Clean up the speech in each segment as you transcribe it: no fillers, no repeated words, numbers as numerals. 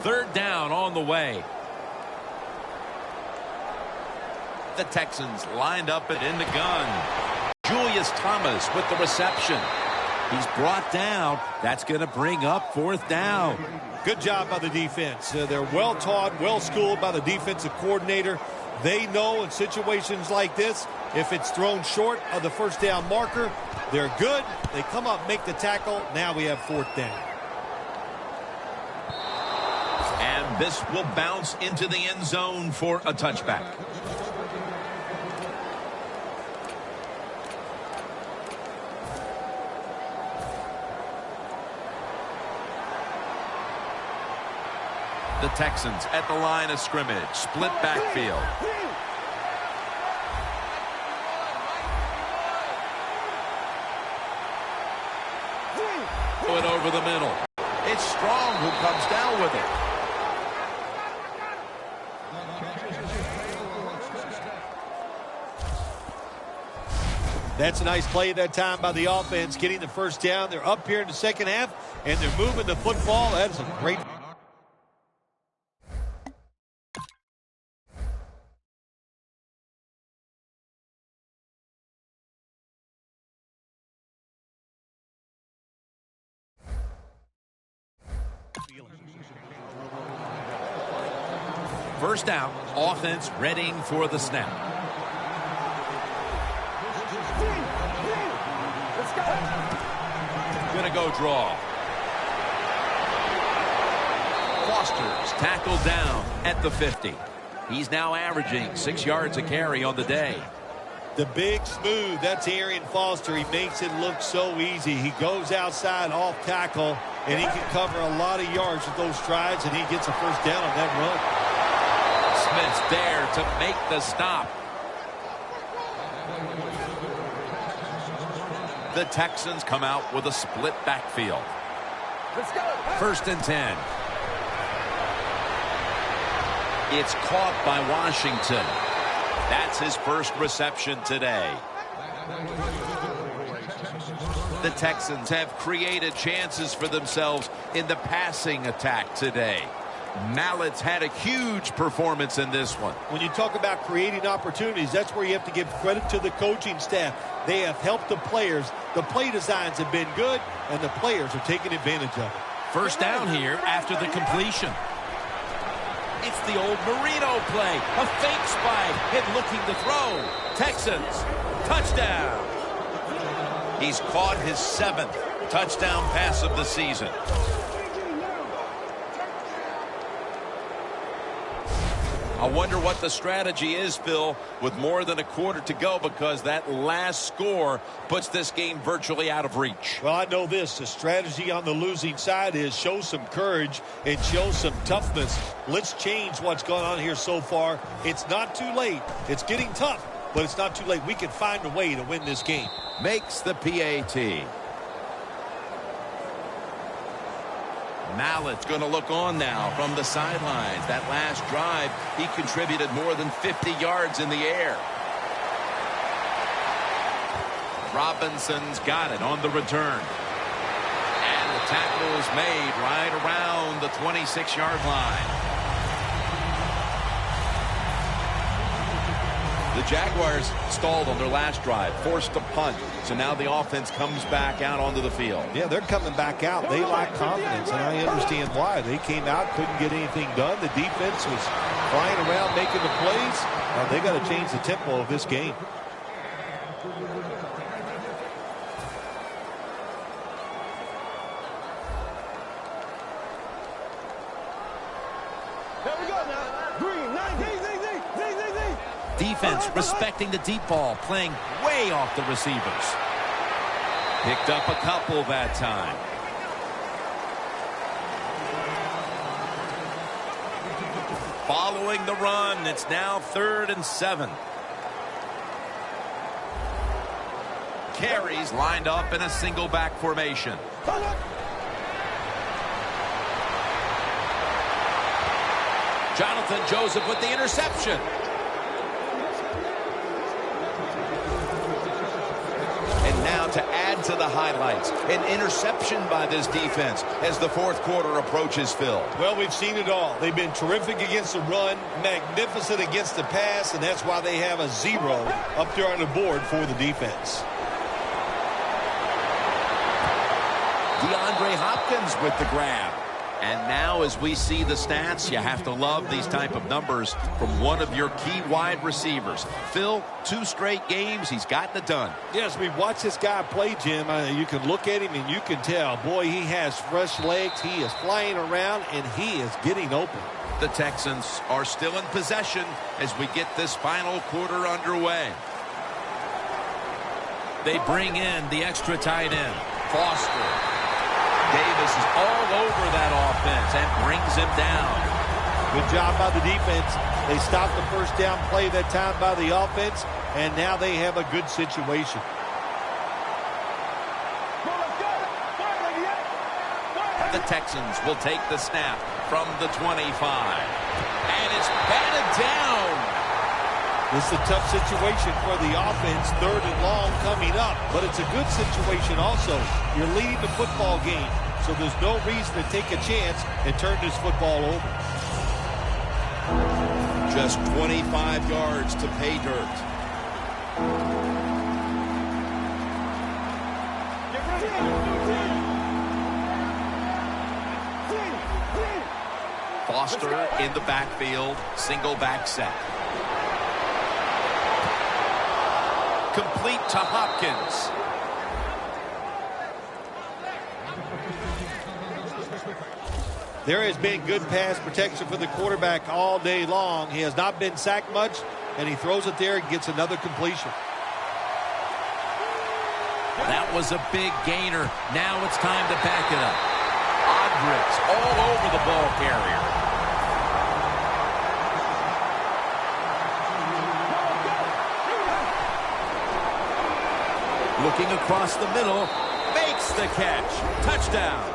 Third down on the way. The Texans lined up and in the gun. Julius Thomas with the reception. He's brought down. That's going to bring up fourth down. Good job by the defense. They're well taught, well schooled by the defensive coordinator. They know in situations like this, if it's thrown short of the first down marker, they're good. They come up, make the tackle. Now we have fourth down. And this will bounce into the end zone for a touchback. The Texans at the line of scrimmage. Split backfield. It over the middle. It's Strong who comes down with it. That's a nice play that time by the offense, getting the first down. They're up here in the second half, and they're moving the football. That is a great... First down, offense readying for the snap. Gonna go draw. Foster's tackled down at the 50. He's now averaging 6 yards a carry on the day. The big smooth, that's Arian Foster. He makes it look so easy. He goes outside off tackle, and he can cover a lot of yards with those strides, and he gets a first down on that run. Smith's there to make the stop. The Texans come out with a split backfield. Let's go. First and 10. It's caught by Washington. That's his first reception today. The Texans have created chances for themselves in the passing attack today. Mallett's had a huge performance in this one. When you talk about creating opportunities, that's where you have to give credit to the coaching staff. They have helped the players. The play designs have been good, and the players are taking advantage of it. First down here after the completion. It's the old Marino play. A fake spike and looking to throw. Texans, touchdown. He's caught his 7th touchdown pass of the season. I wonder what the strategy is, Phil, with more than a quarter to go, because that last score puts this game virtually out of reach. Well, I know this. The strategy on the losing side is show some courage and show some toughness. Let's change what's gone on here so far. It's not too late. It's getting tough, but it's not too late. We can find a way to win this game. Makes the PAT. Mallett's going to look on now from the sidelines. That last drive, he contributed more than 50 yards in the air. Robinson's got it on the return. And the tackle is made right around the 26-yard line. The Jaguars stalled on their last drive, forced a punt. So now the offense comes back out onto the field. Yeah, they're coming back out. They lack confidence, and I understand why. They came out, couldn't get anything done. The defense was flying around making the plays. They got to change the tempo of this game. There we go now. Green, 19, Defense respecting the deep ball, playing way off the receivers. Picked up a couple that time. Following the run, it's now 3rd and 7. Carries lined up in a single back formation. Jonathan Joseph with the interception. And now to add into the highlights. An interception by this defense as the fourth quarter approaches, Phil. Well, we've seen it all. They've been terrific against the run, magnificent against the pass, and that's why they have a 0 up there on the board for the defense. DeAndre Hopkins with the grab. And now as we see the stats, you have to love these type of numbers from one of your key wide receivers. Phil, 2 straight games, he's gotten it done. Yes, we watch this guy play, Jim. You can look at him and you can tell, boy, he has fresh legs. He is flying around and he is getting open. The Texans are still in possession as we get this final quarter underway. They bring in the extra tight end, Foster. Davis is all over that offense and brings him down. Good job by the defense. They stopped the first down play that time by the offense, and now they have a good situation. The Texans will take the snap from the 25. And it's batted down. This is a tough situation for the offense, 3rd and long coming up. But it's a good situation also. You're leading the football game, so there's no reason to take a chance and turn this football over. Just 25 yards to pay dirt. Foster in the backfield, single back set. Complete to Hopkins. There has been good pass protection for the quarterback all day long. He has not been sacked much, and he throws it there and gets another completion. That was a big gainer. Now it's time to back it up. Odrick's all over the ball carrier. Looking across the middle, makes the catch. Touchdown.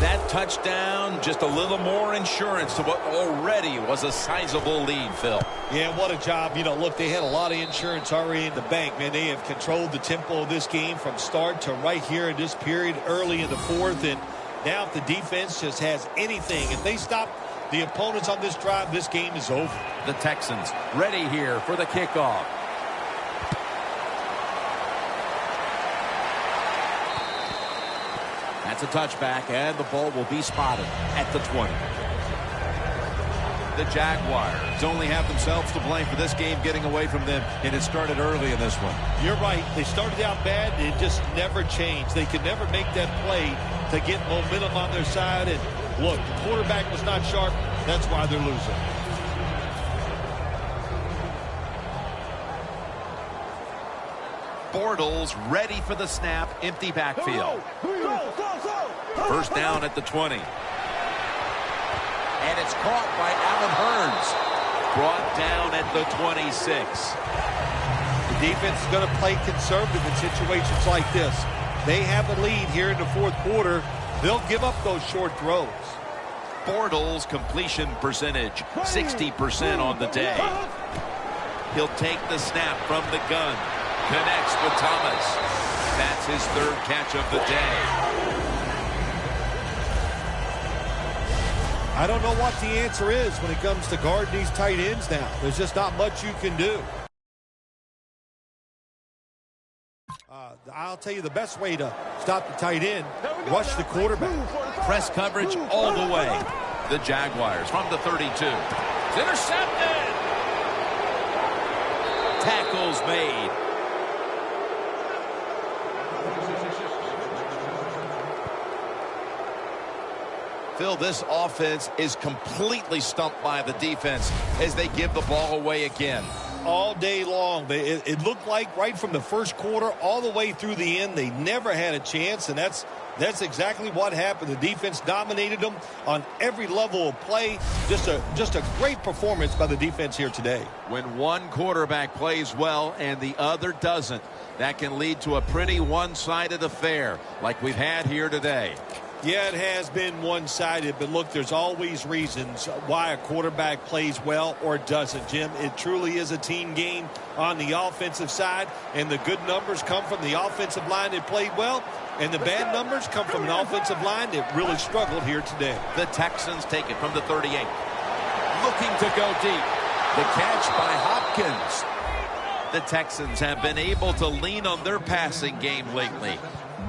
That touchdown, just a little more insurance to what already was a sizable lead, Phil. Yeah, what a job. You know, look, they had a lot of insurance already in the bank, man. They have controlled the tempo of this game from start to right here in this period early in the 4th. And now if the defense just has anything, if they stop the opponents on this drive, this game is over. The Texans ready here for the kickoff. That's a touchback, and the ball will be spotted at the 20. The Jaguars only have themselves to blame for this game getting away from them, and it started early in this one. You're right. They started out bad, and it just never changed. They could never make that play to get momentum on their side. And look, the quarterback was not sharp. That's why they're losing. Bortles ready for the snap, empty backfield. First down at the 20. And it's caught by Allen Hurns. Brought down at the 26. The defense is going to play conservative in situations like this. They have the lead here in the 4th quarter. They'll give up those short throws. Bortles' completion percentage, 60% on the day. He'll take the snap from the gun. Connects with Thomas. That's his 3rd catch of the day. I don't know what the answer is when it comes to guarding these tight ends now. There's just not much you can do. I'll tell you the best way to stop the tight end, rush the quarterback. Press coverage all the way. The Jaguars from the 32. It's intercepted. Tackles made. Phil, this offense is completely stumped by the defense as they give the ball away again. All day long. It looked like right from the first quarter all the way through the end, they never had a chance, and that's exactly what happened. The defense dominated them on every level of play. Just a great performance by the defense here today. When one quarterback plays well and the other doesn't, that can lead to a pretty one-sided affair like we've had here today. Yeah, it has been one-sided, but look, there's always reasons why a quarterback plays well or doesn't, Jim. It truly is a team game on the offensive side, and the good numbers come from the offensive line that played well, and the bad numbers come from an offensive line that really struggled here today. The Texans take it from the 38. Looking to go deep. The catch by Hopkins. The Texans have been able to lean on their passing game lately.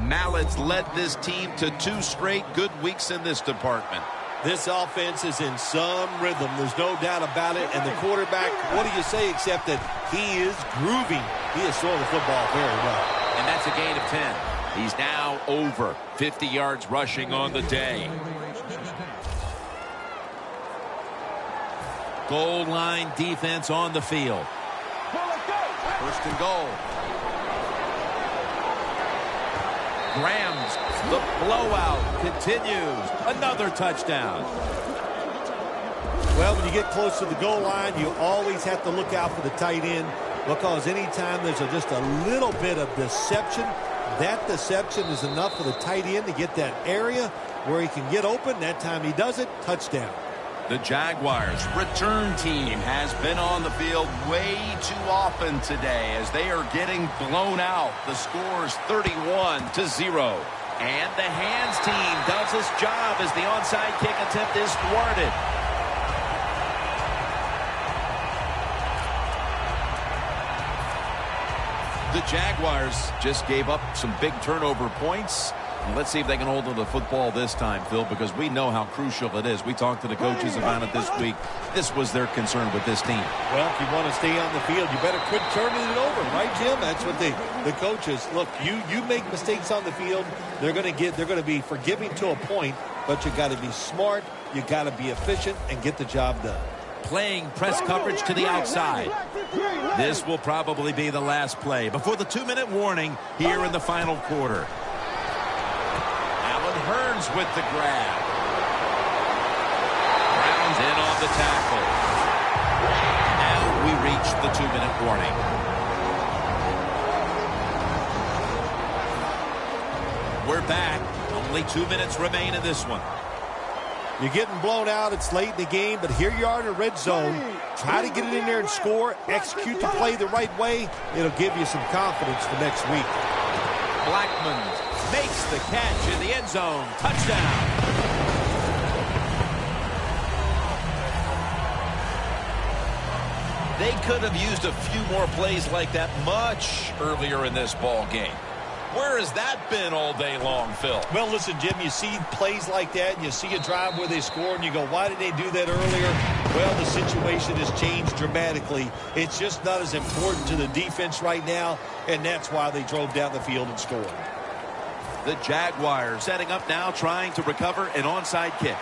Mallett's led this team to 2 straight good weeks in this department. This offense is in some rhythm. There's no doubt about it. And the quarterback, what do you say except that he is grooving. He is throwing the football very well. And that's a gain of 10. He's now over 50 yards rushing on the day. Goal line defense on the field. First and goal. Rams, the blowout continues. Another touchdown. Well, when you get close to the goal line, you always have to look out for the tight end, because anytime there's just a little bit of deception, that deception is enough for the tight end to get that area where he can get open. That time he does it. Touchdown. The Jaguars' return team has been on the field way too often today as they are getting blown out. The score's 31-0. And the hands team does its job as the onside kick attempt is thwarted. The Jaguars just gave up some big turnover points. Let's see if they can hold on to the football this time, Phil, because we know how crucial it is. We talked to the coaches about it this week. This was their concern with this team. Well, if you want to stay on the field, you better quit turning it over, right, Jim? That's what the coaches look. You make mistakes on the field, they're going to be forgiving to a point, but you got to be smart, you got to be efficient, and get the job done. Playing press coverage to the outside. This will probably be the last play before the 2-minute warning here in the final quarter. Hearns with the grab. Brown's in on the tackle. Now we reach the 2-minute warning. We're back. Only 2 minutes remain in this one. You're getting blown out. It's late in the game, but here you are in the red zone. Try to get it in there and score. Execute the play the right way. It'll give you some confidence for next week. Blackman makes the catch in the end zone. Touchdown. They could have used a few more plays like that much earlier in this ball game. Where has that been all day long, Phil? Well, listen, Jim, you see plays like that, and you see a drive where they score, and you go, why did they do that earlier? Well, the situation has changed dramatically. It's just not as important to the defense right now, and that's why they drove down the field and scored. The Jaguars setting up now, trying to recover an onside kick.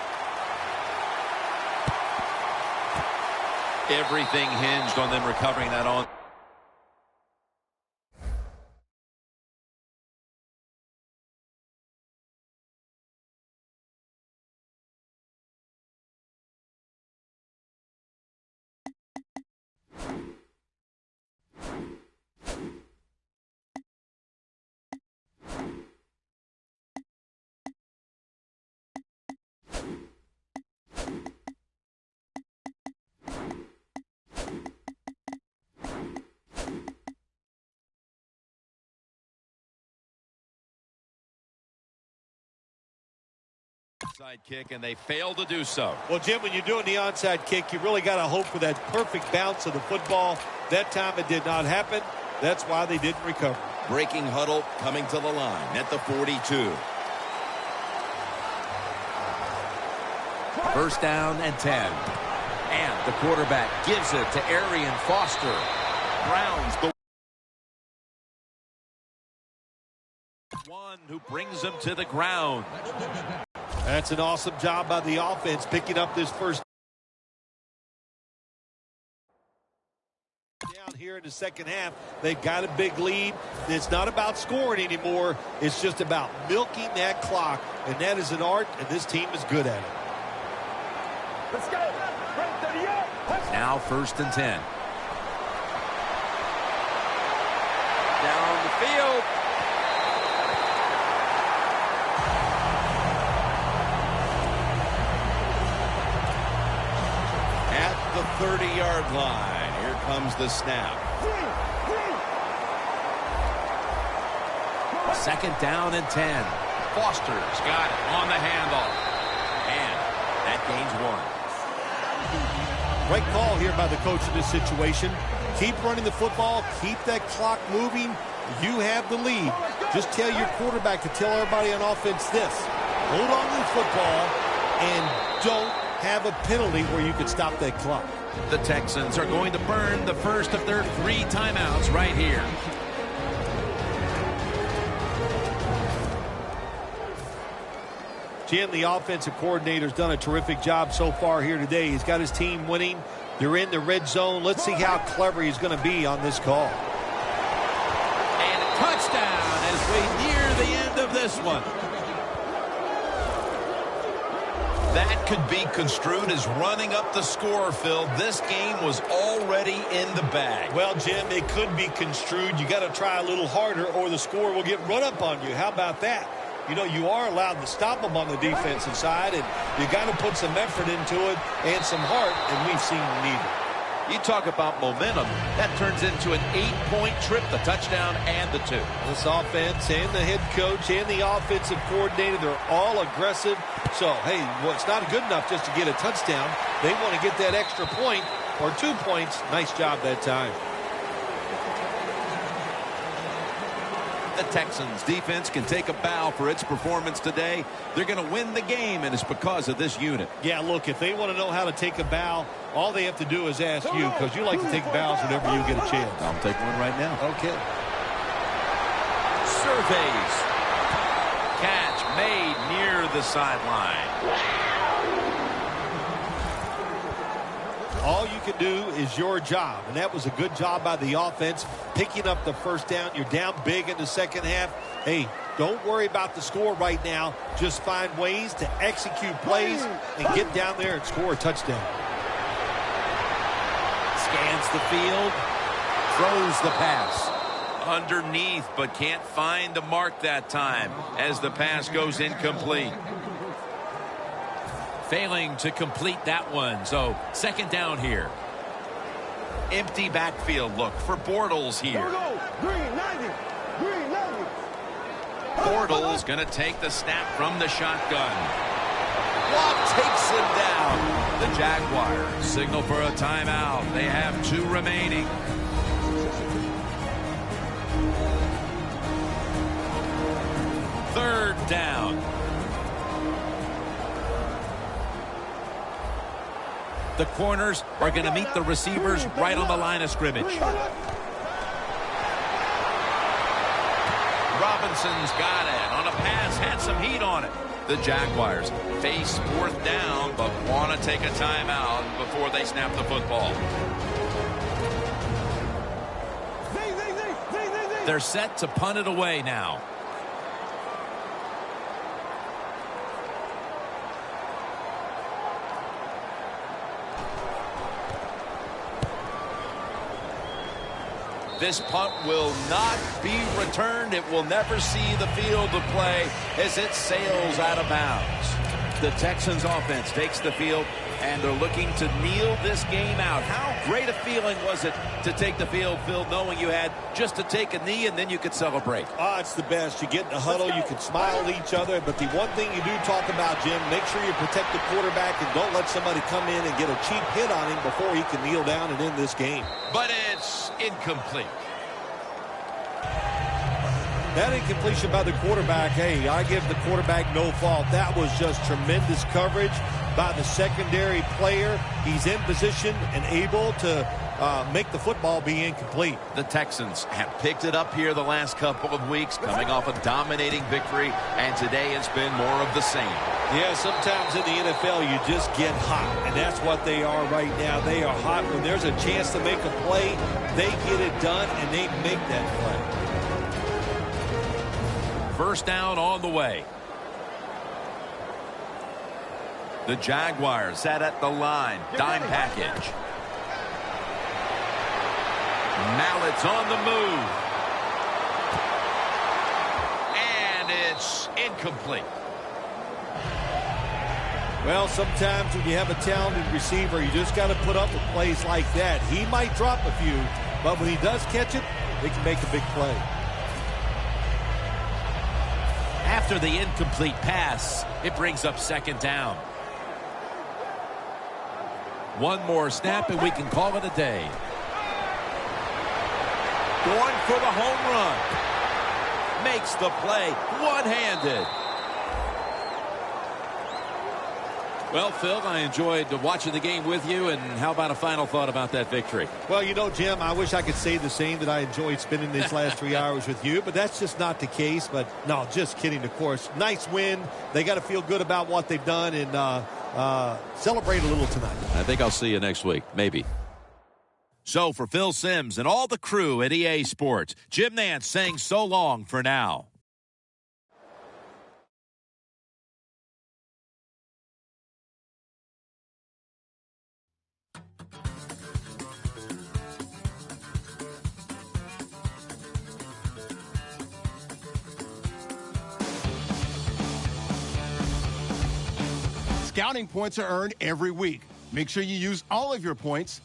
Everything hinged on them recovering that on. Onside kick, and they fail to do so. Well, Jim, when you're doing the onside kick, you really got to hope for that perfect bounce of the football. That time it did not happen. That's why they didn't recover. Breaking huddle coming to the line at the 42. First down and 10. And the quarterback gives it to Arian Foster. Browns the one who brings him to the ground. That's an awesome job by the offense picking up this first down here in the second half. They've got a big lead. It's not about scoring anymore. It's just about milking that clock, and that is an art, and this team is good at it. Let's go. Now first and 10. Down the field. 30-yard line. Here comes the snap. Second down and 10. Foster's got it on the handoff. And that gains 1. Great call here by the coach in this situation. Keep running the football. Keep that clock moving. You have the lead. Just tell your quarterback to tell everybody on offense this. Hold on to the football and don't have a penalty where you can stop that clock. The Texans are going to burn the first of their 3 timeouts right here. Jim, the offensive coordinator's done a terrific job so far here today. He's got his team winning. They're in the red zone. Let's see how clever he's going to be on this call. And a touchdown as we near the end of this one. That could be construed as running up the score, Phil. This game was already in the bag. Well, Jim, it could be construed. You got to try a little harder or the score will get run up on you. How about that? You know, you are allowed to stop them on the defensive side, and you got to put some effort into it and some heart, and we've seen neither. You talk about momentum. That turns into an 8-point trip, the touchdown and the 2. This offense and the head coach and the offensive coordinator, they're all aggressive. So, hey, well, it's not good enough just to get a touchdown. They want to get that extra point or 2 points. Nice job that time. The Texans defense can take a bow for its performance today. They're going to win the game, and it's because of this unit. Yeah, look, if they want to know how to take a bow, all they have to do is ask you, because you like to take bows whenever you get a chance. I'll take one right now. Okay. Surveys. Catch made near the sideline. All you can do is your job, and that was a good job by the offense, picking up the first down. You're down big in the second half. Hey, don't worry about the score right now. Just find ways to execute plays and get down there and score a touchdown. Scans the field, throws the pass. Underneath, but can't find the mark that time as the pass goes incomplete. Failing to complete that one, so second down here. Empty backfield look for Bortles here. Bortles going to take the snap from the shotgun. Watt takes him down. The Jaguars signal for a timeout. They have 2 remaining. Third down. The corners are going to meet the receivers right on the line of scrimmage. Robinson's got it on a pass, had some heat on it. The Jaguars face 4th down, but want to take a timeout before they snap the football. They're set to punt it away now. This punt will not be returned. It will never see the field of play as it sails out of bounds. The Texans offense takes the field, and they're looking to kneel this game out. How great a feeling was it to take the field, Phil, knowing you had just to take a knee and then you could celebrate? It's the best. You get in the huddle, you can smile at each other, but the one thing you do talk about, Jim, make sure you protect the quarterback and don't let somebody come in and get a cheap hit on him before he can kneel down and end this game. But it's incomplete. That incompletion by the quarterback, hey, I give the quarterback no fault. That was just tremendous coverage by the secondary player. He's in position and able to make the football be incomplete. The Texans have picked it up here the last couple of weeks, coming off a dominating victory, and today it's been more of the same. Yeah, sometimes in the NFL you just get hot, and that's what they are right now. They are hot. When there's a chance to make a play, they get it done, and they make that play. First down on the way. The Jaguars set at the line. Dime package. Mallett's on the move. And it's incomplete. Well, sometimes when you have a talented receiver, you just got to put up with plays like that. He might drop a few, but when he does catch it, they can make a big play. After the incomplete pass, it brings up second down. One more snap and we can call it a day. Going for the home run. Makes the play one-handed. Well, Phil, I enjoyed watching the game with you, and how about a final thought about that victory? Well, you know, Jim, I wish I could say the same, that I enjoyed spending these last 3 hours with you, but that's just not the case. But, no, just kidding, of course. Nice win. They got to feel good about what they've done and celebrate a little tonight. I think I'll see you next week, maybe. So, for Phil Simms and all the crew at EA Sports, Jim Nantz saying so long for now. Scouting points are earned every week. Make sure you use all of your points